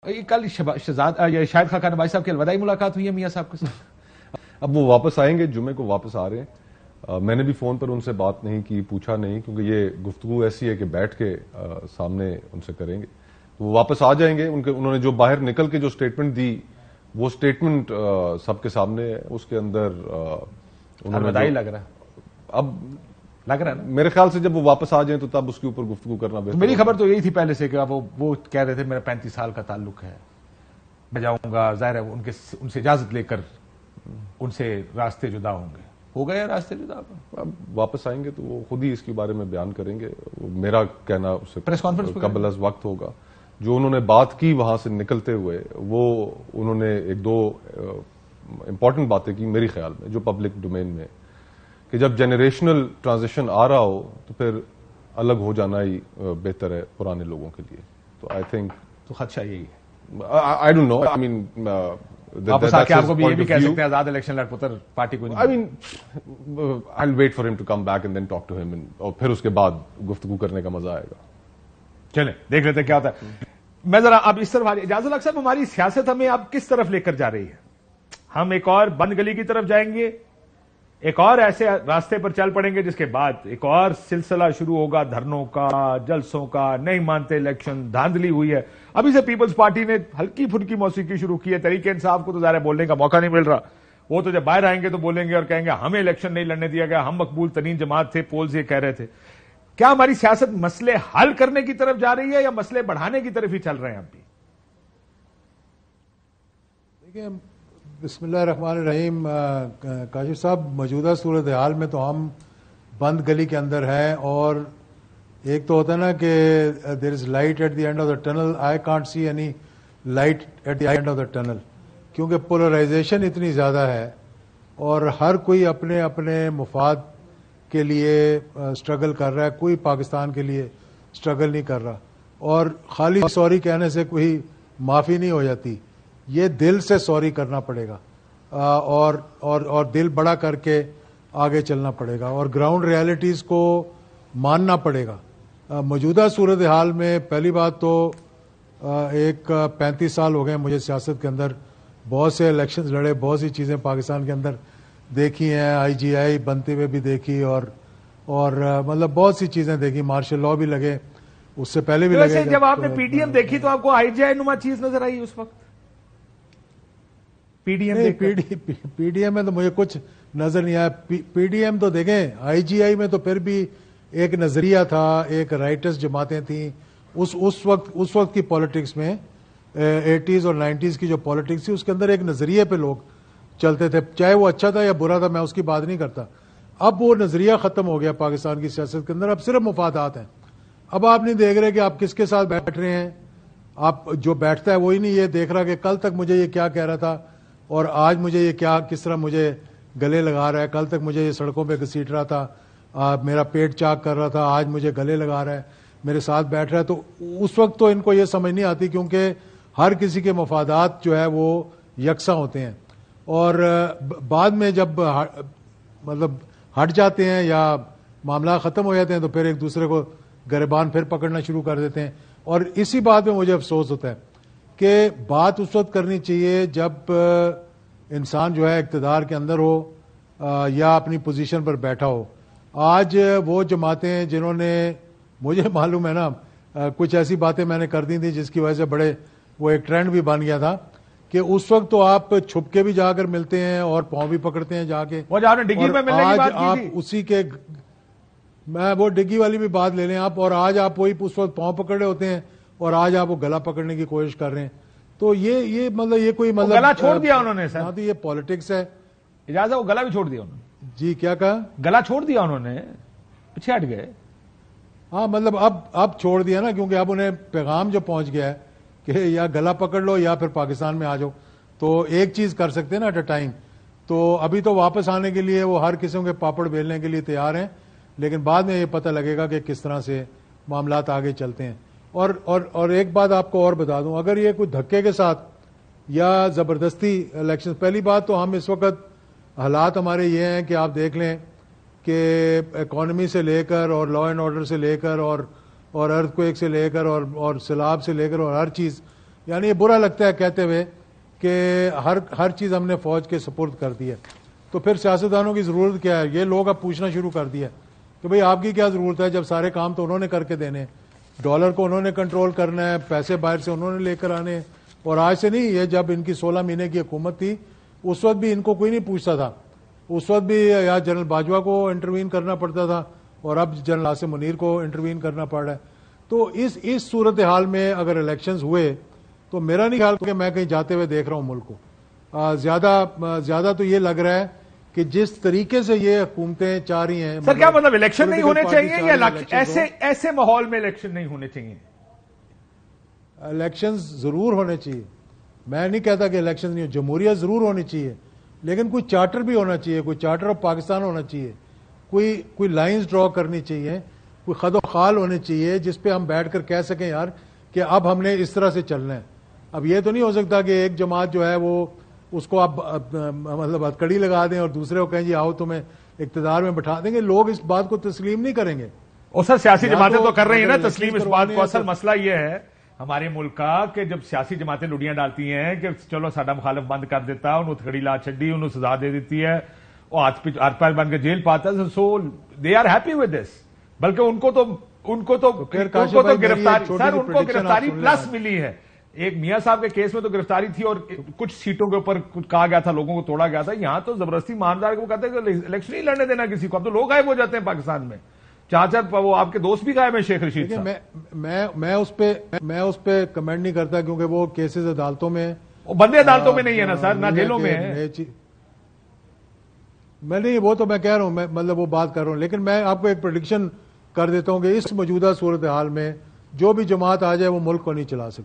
کل شاہد خاقان نواز صاحب کی الوداعی ملاقات ہوئی ہے میاں صاحب کے ساتھ؟ اب وہ واپس آئیں گے، جمعے کو واپس آ رہے ہیں. میں نے بھی فون پر ان سے بات نہیں کی، پوچھا نہیں، کیونکہ یہ گفتگو ایسی ہے کہ بیٹھ کے سامنے ان سے کریں گے. وہ واپس آ جائیں گے. انہوں نے جو باہر نکل کے جو سٹیٹمنٹ دی وہ سٹیٹمنٹ سب کے سامنے ہے. اس کے اندر الوداعی لگ رہا ہے، اب لگ رہا ہے نا میرے خیال سے جب وہ واپس آ جائیں تو تب اس کے اوپر گفتگو کرنا بہتر. میری خبر تو یہی تھی پہلے سے کہ وہ کہہ رہے تھے میرا 35 سال کا تعلق ہے، میں جاؤں گا، ظاہر ہے ان سے اجازت لے کر ان سے راستے جدا ہوں گے. ہو گئے راستے جدا؟ اب واپس آئیں گے تو وہ خود ہی اس کے بارے میں بیان کریں گے. میرا کہنا اس سے پریس کانفرنس قبل از وقت ہوگا. جو انہوں نے بات کی وہاں سے نکلتے ہوئے وہ انہوں نے ایک دو امپورٹنٹ باتیں کی میری خیال میں جو پبلک ڈومین میں، کہ جب جنریشنل ٹرانزیشن آ رہا ہو تو پھر الگ ہو جانا ہی بہتر ہے پرانے لوگوں کے لیے. تو آئی تھنک تو خدشہ یہی ہے. آئی ڈونٹ نو، آئی مین واپس آ کے آپ کو بھی یہ بھی کہہ سکتے ہیں آزاد الیکشن لڑ پتر پارٹی کو. I mean I wait for him to come back and then talk to him, اور پھر اس کے بعد گفتگو کرنے کا مزہ آئے گا. چلیں دیکھ لیتے کیا ہوتا ہے. میں ذرا اب اس طرف اجازت الحق صاحب، ہماری سیاست ہمیں اب کس طرف لے کر جا رہی ہے؟ ہم ایک اور بند گلی کی طرف جائیں گے، ایک اور ایسے راستے پر چل پڑیں گے جس کے بعد ایک اور سلسلہ شروع ہوگا دھرنوں کا، جلسوں کا، نہیں مانتے الیکشن، دھاندلی ہوئی ہے. ابھی سے پیپلز پارٹی نے ہلکی پھلکی موسیقی شروع کی ہے. تحریک انصاف کو تو ظاہر بولنے کا موقع نہیں مل رہا. وہ تو جب باہر آئیں گے تو بولیں گے اور کہیں گے ہمیں الیکشن نہیں لڑنے دیا گیا، ہم مقبول ترین جماعت تھے، پولز یہ کہہ رہے تھے. کیا ہماری سیاست مسئلے حل کرنے کی طرف جا رہی ہے یا مسئلے بڑھانے کی طرف ہی چل رہے ہیں اب بھی؟ دیکھیں، بسم اللہ الرحمن الرحیم. کاشف صاحب، موجودہ صورتحال میں تو ہم بند گلی کے اندر ہیں، اور ایک تو ہوتا ہے نا کہ there is light at the end of the tunnel. I can't see any light at the end of the tunnel, کیونکہ پولرائزیشن اتنی زیادہ ہے اور ہر کوئی اپنے اپنے مفاد کے لیے اسٹرگل کر رہا ہے. کوئی پاکستان کے لیے اسٹرگل نہیں کر رہا، اور خالی سوری کہنے سے کوئی معافی نہیں ہو جاتی. یہ دل سے سوری کرنا پڑے گا، اور دل بڑا کر کے آگے چلنا پڑے گا، اور گراؤنڈ ریالٹیز کو ماننا پڑے گا. موجودہ صورتحال میں پہلی بات تو ایک 35 سال ہو گئے مجھے سیاست کے اندر، بہت سے الیکشنز لڑے، بہت سی چیزیں پاکستان کے اندر دیکھی ہیں، آئی جی آئی بنتے ہوئے بھی دیکھی، اور مطلب بہت سی چیزیں دیکھی. مارشل لاء بھی لگے، اس سے پہلے بھی لگے. جب آپ نے پی ٹی ایم دیکھی تو آپ کو آئی جی آئی نما چیز نظر آئی اس وقت؟ پی ڈی ایم میں تو مجھے کچھ نظر نہیں آیا. پی ڈی ایم تو دیکھیں، آئی جی آئی میں تو پھر بھی ایک نظریہ تھا، ایک رائٹرز جماعتیں تھیں. اس وقت کی پالیٹکس میں 80s اور 90s کی جو پالیٹکس تھی اس کے اندر ایک نظریے پہ لوگ چلتے تھے، چاہے وہ اچھا تھا یا برا تھا، میں اس کی بات نہیں کرتا. اب وہ نظریہ ختم ہو گیا پاکستان کی سیاست کے اندر. اب صرف مفادات ہیں. اب آپ نہیں دیکھ رہے کہ آپ کس کے ساتھ بیٹھ رہے ہیں. آپ جو بیٹھتا ہے وہی نہیں یہ دیکھ رہا کہ کل تک مجھے یہ کیا کہہ رہا تھا اور آج مجھے یہ کس طرح مجھے گلے لگا رہا ہے. کل تک مجھے یہ سڑکوں پہ گھسیٹ رہا تھا، میرا پیٹ چاک کر رہا تھا، آج مجھے گلے لگا رہا ہے، میرے ساتھ بیٹھ رہا ہے. تو اس وقت تو ان کو یہ سمجھ نہیں آتی، کیونکہ ہر کسی کے مفادات جو ہے وہ یکساں ہوتے ہیں. اور بعد میں جب مطلب ہٹ جاتے ہیں یا معاملہ ختم ہو جاتے ہیں تو پھر ایک دوسرے کو گریبان پھر پکڑنا شروع کر دیتے ہیں. اور اسی بات میں مجھے افسوس ہوتا ہے کہ بات اس وقت کرنی چاہیے جب انسان جو ہے اقتدار کے اندر ہو یا اپنی پوزیشن پر بیٹھا ہو. آج وہ جماعتیں جنہوں نے، مجھے معلوم ہے نا، کچھ ایسی باتیں میں نے کر دی تھی جس کی وجہ سے وہ ایک ٹرینڈ بھی بن گیا تھا کہ اس وقت تو آپ چھپ کے بھی جا کر ملتے ہیں اور پاؤں بھی پکڑتے ہیں جا کے. آج آپ اسی کے، میں وہ ڈگی والی بھی بات لے لیں آپ، اور آج آپ وہی اس وقت پاؤں پکڑ رہے ہوتے ہیں اور آج آپ وہ گلا پکڑنے کی کوشش کر رہے ہیں. تو یہ مطلب یہ کوئی مطلب گلا چھوڑ دیا انہوں نے سر. ہاں تو یہ پالیٹکس ہے. اجازت وہ گلا بھی چھوڑ دیا انہوں نے. جی کیا کہا؟ گلا چھوڑ دیا انہوں نے، پیچھے ہٹ گئے. ہاں مطلب اب چھوڑ دیا نا، کیونکہ اب انہیں پیغام جو پہنچ گیا ہے کہ یا گلا پکڑ لو یا پھر پاکستان میں آ جاؤ. تو ایک چیز کر سکتے ہیں نا ایٹ اے ٹائم. تو ابھی تو واپس آنے کے لیے وہ ہر قسم کے پاپڑ بیلنے کے لیے تیار ہیں، لیکن بعد میں یہ پتہ لگے گا کہ کس طرح سے معاملات آگے چلتے ہیں. اور ایک بات آپ کو اور بتا دوں، اگر یہ کوئی دھکے کے ساتھ یا زبردستی الیکشن، پہلی بات تو ہم اس وقت حالات ہمارے یہ ہیں کہ آپ دیکھ لیں کہ اکانومی سے لے کر اور لا اینڈ آرڈر سے لے کر اور ارتھ کویک سے لے کر اور سیلاب سے لے کر اور ہر چیز یعنی یہ برا لگتا ہے کہتے ہوئے کہ ہر چیز ہم نے فوج کے سپرد کر دی ہے. تو پھر سیاستدانوں کی ضرورت کیا ہے؟ یہ لوگ اب پوچھنا شروع کر دیا کہ بھئی آپ کی کیا ضرورت ہے جب سارے کام تو انہوں نے کر کے دینے, ڈالر کو انہوں نے کنٹرول کرنا ہے, پیسے باہر سے انہوں نے لے کر آنے. اور آج سے نہیں, یہ جب ان کی 16 مہینے کی حکومت تھی اس وقت بھی ان کو کوئی نہیں پوچھتا تھا. اس وقت بھی یا جنرل باجوہ کو انٹروین کرنا پڑتا تھا اور اب جنرل عاصم منیر کو انٹروین کرنا پڑ رہا ہے. تو اس صورتحال میں اگر الیکشنز ہوئے تو میرا نہیں خیال کہ میں کہیں جاتے ہوئے دیکھ رہا ہوں ملک کو. زیادہ تو یہ لگ رہا ہے کہ جس طریقے سے یہ حکومتیں چاہ رہی ہیں. سر کیا مطلب الیکشن نہیں ہونے چاہیے یا ایسے ماحول میں الیکشن نہیں ہونے چاہیے؟ الیکشنز ضرور ہونے چاہیے, میں نہیں کہتا کہ الیکشن نہیں ہو, جمہوریت ضرور ہونی چاہیے, لیکن کوئی چارٹر بھی ہونا چاہیے, کوئی چارٹر آف پاکستان ہونا چاہیے, کوئی لائنز ڈرا کرنی چاہیے, کوئی خد و خال ہونے چاہیے جس پہ ہم بیٹھ کر کہہ سکیں یار کہ اب ہم نے اس طرح سے چلنا ہے. اب یہ تو نہیں ہو سکتا کہ ایک جماعت جو ہے وہ اس کو اب مطلب ہتکڑی لگا دیں اور دوسرے کو کہیں جی آؤ تمہیں اقتدار میں بٹھا دیں گے. لوگ اس بات کو تسلیم نہیں کریں گے. اور سر سیاسی جماعتیں تو کر رہی ہیں نا تسلیم اس بات کو. اصل مسئلہ یہ ہے ہمارے ملک کا کہ جب سیاسی جماعتیں لڑیاں ڈالتی ہیں کہ چلو ساڈا مخالف بند کر دیتا, انہوں تھڑی لا چھڈی, انہوں سزا دے دیتی ہے, وہ ہاتھ پیر بن کے جیل پاتا ہے, so they are happy with this. بلکہ ان کو تو گرفتاری, سر ان کو گرفتاری پلس ملی ہے. ایک میاں صاحب کے کیس میں تو گرفتاری تھی اور کچھ سیٹوں کے اوپر کچھ کہا گیا تھا, لوگوں کو توڑا گیا تھا. یہاں تو زبردستی ماندار کو کہتے ہیں کہ الیکشن نہیں لڑنے دینا کسی کو. اب تو لوگ غائب ہو جاتے ہیں پاکستان میں. چار وہ آپ کے دوست بھی غائب ہیں شیخ رشید صاحب. میں اس پہ کمنٹ نہیں کرتا کیونکہ وہ کیسز عدالتوں میں, بندے عدالتوں میں نہیں ہے نا سر, نہ جیلوں میں ہے. میں نہیں, وہ تو میں کہہ رہا ہوں, میں مطلب وہ بات کر رہا ہوں. لیکن میں آپ کو ایک پریڈکشن کر دیتا ہوں کہ اس موجودہ صورتحال میں جو بھی جماعت آ جائے وہ ملک کو نہیں چلا سکتی.